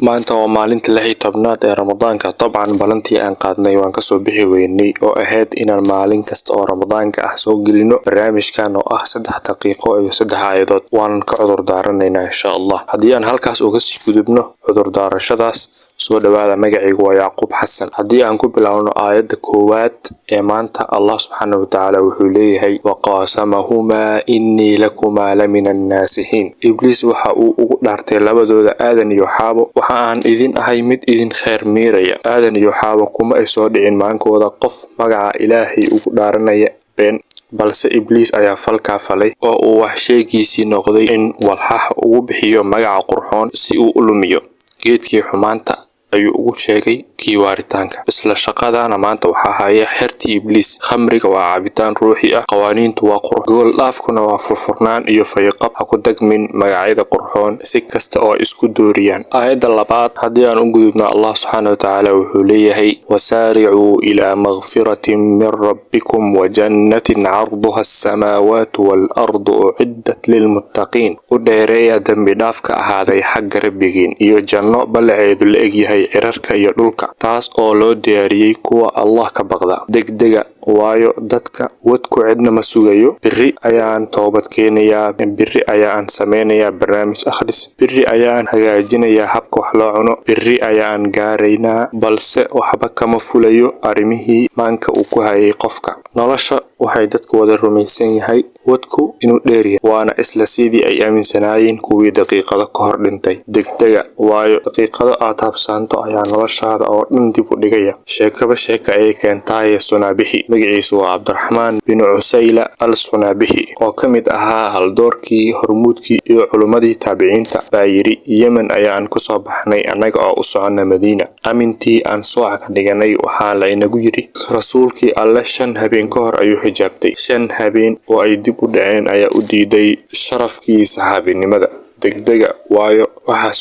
maanta waa maalinta 16aad ee Ramadaanka. Dabcan balantii aan qaadnay waan ka soo bixi weynay oo ahayd inaan maalin kasta oo Ramadaanka ah soo gelino barnaamijkan oo ah 3 daqiiqo iyo 3 aayadood. waan ka cudur daaranaynaa insha Allah. haddii aan halkaas uga sii gudubno cudur daarashadaas soo dhawaada. magacaygu waa Yacquub Xasan. haddii aan ku bilaawno aayadda koowaad ee maanta, Allah subhanahu wa ta'ala wuxuu leeyahay waqasamahuma inni lakuma lamina an-naasihiin. Ibliis waxa uu ugu dhaartay labadooda Aadan iyo Xaawo, waxa aan idin ahay mid idin khayr miiraya. Aadan iyo Xaawo kuma ay soo dhicin maankooda qof magaca Ilaahay ugu dhaaranaya been, balse Ibliis ayaa falka falay oo uu wax sheegiisii noqday in walxaha ugu bixiyo magaca qurxoon si uu u lumiyo geedkii xumaanta ayuu ugu sheegay kii waaritaanka. isla shaqadana maanta waxaa haya xertii Ibliis. khamriga waa cabitaan ruuxi ah, qawaaniintu waa qurux, gool dhaafkuna waa furfurnaan iyo fayqab. ha ku dagmin magacyada qurxoon si kasta oo isku dooriyaan. aayadda labaad haddii aan u gudubno, Allah subhanahu wa ta'ala wuxuu leeyahay wasaari'uu ilaa maghfiratin min rabbikum wa jannatin 'arduha as-samaawaatu wal ardu u'iddat lilmuttaqiin. u dheereeya dambi dhaafka ahaaday xagga rabbigiin iyo janno balaceedu la egyahay cirarka iyo dhulka, taas oo loo diyaariyay kuwa Allah ka baqda. degdega waayo dadka wadku cidna ma sugayo. biri ayaan toobad keenayaa, biri ayaan sameynayaa barnaamij akhris, biri ayaan hagaajinayaa habka wax loo cuno, biri ayaan gaaraynaa, balse waxba kama fulayo arrimihii maanka uu ku hayay qofka. nolosha waxay dadku wada rumaysan yahay wadku inuu dheer yahay, waana isla sidii ay aaminsanaayeen kuwii daqiiqado ka hor dhintay. degdega waayo daqiiqado aad habsaanto ayaa noloshaada oo dhan dib u dhigaya. sheekaba sheeka ayay keentaaye Sunaabixi. magaciisu waa Cabdiraxmaan bin Cusayla al-Sunaabixi oo ka mid ahaa haldoorkii, hormuudkii iyo culimmadii taabiciinta baa yiri, Yemen ayaan ku soo baxnay annaga oo u socona Madiina. amintii aan sooca ka dhiganay waxaa la inagu yiri rasuulkii alle 5 habeen ka hor ayuu xijaabtay. 5 habeen oo ay dib u dhaceen ayaa u diiday sharafkii saxaabinimada. degdega waayo waxaa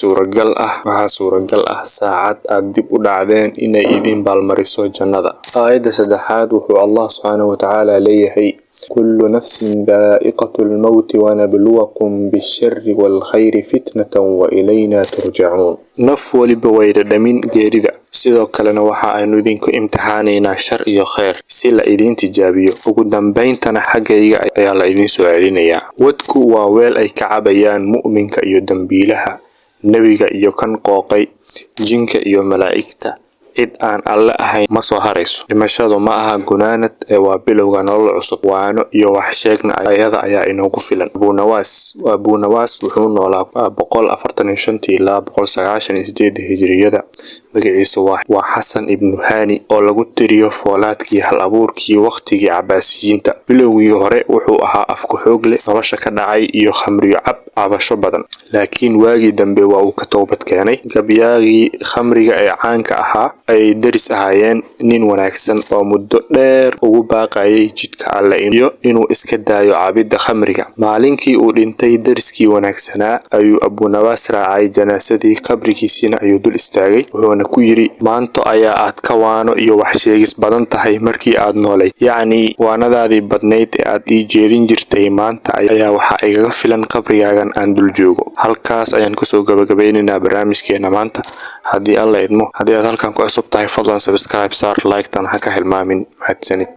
suuragal ah saacad aad dib u dhacdeen inay idin baalmariso jannada. aayadda 3 wuxuu Allah subhanahu wa ta'ala leeyahay kullu nafsin daa'iqatul mawt wa nabluwakum bish-sharri wal khayri fitnatan wa ilayna turja'un. naf waliba way dhadhamin geerida, sidoo kalena waxa aynu idinku imtixaanaynaa shar iyo khayr si la idin tijaabiyo. ugu dambayntana xaggayga ayaa la idin soo celinayaa. wadku waa weel ay ka cabayaan mu'minka iyo dambiilaha, nebiga iyo kan qooqay, jinka iyo malaa'igta. cid aan alle ahayn ma soo harayso. dhimashadu ma aha gunaanad ee waa bilowga nolol cusub. waano iyo wax sheegna ayada ayaa inoogu filan. Abu Nawaas wuxuu noolaa 145 ilaa 198 hijriyada. magaciisu waa Xasan ibn Hani oo lagu tiriyo foolaadkii hal abuurkii waqtigii Cabaasiyiinta. bilowgii hore wuxuu ahaa afku xoog leh, nolosha ka dhacay iyo khamriyo cabasho badan, laakiin waagii dambe waa uu ka toobad keenay. gabyaagii khamriga ee caanka ahaa ay daris ahaayeen nin wanaagsan oo muddo dheer ugu baaqayay jidka alle iyo inuu iska daayo cabidda khamriga. maalinkii uu dhintay dariskii wanaagsanaa ayuu Abu Nawaas raacay janaasadii, qabrigiisina ayuu dul istaagay, wuxuuna ku yiri maanto ayaa aad ka waano iyo wax sheegis badan tahay markii aad noolay. yacni waanadaadii badnayd ee aad ii jeedin jirtay maanta ayaa waxaa igaga filan qabrigaagan aan dul joogo. halkaas ayaan kusoo gabagabeynaynaa barnaamijkeena maanta haddii alla idmo. haddii aad halkan ku cusub tahay fadlan subscribe saar, like tan ha ka hilmaamin. mahadsanid.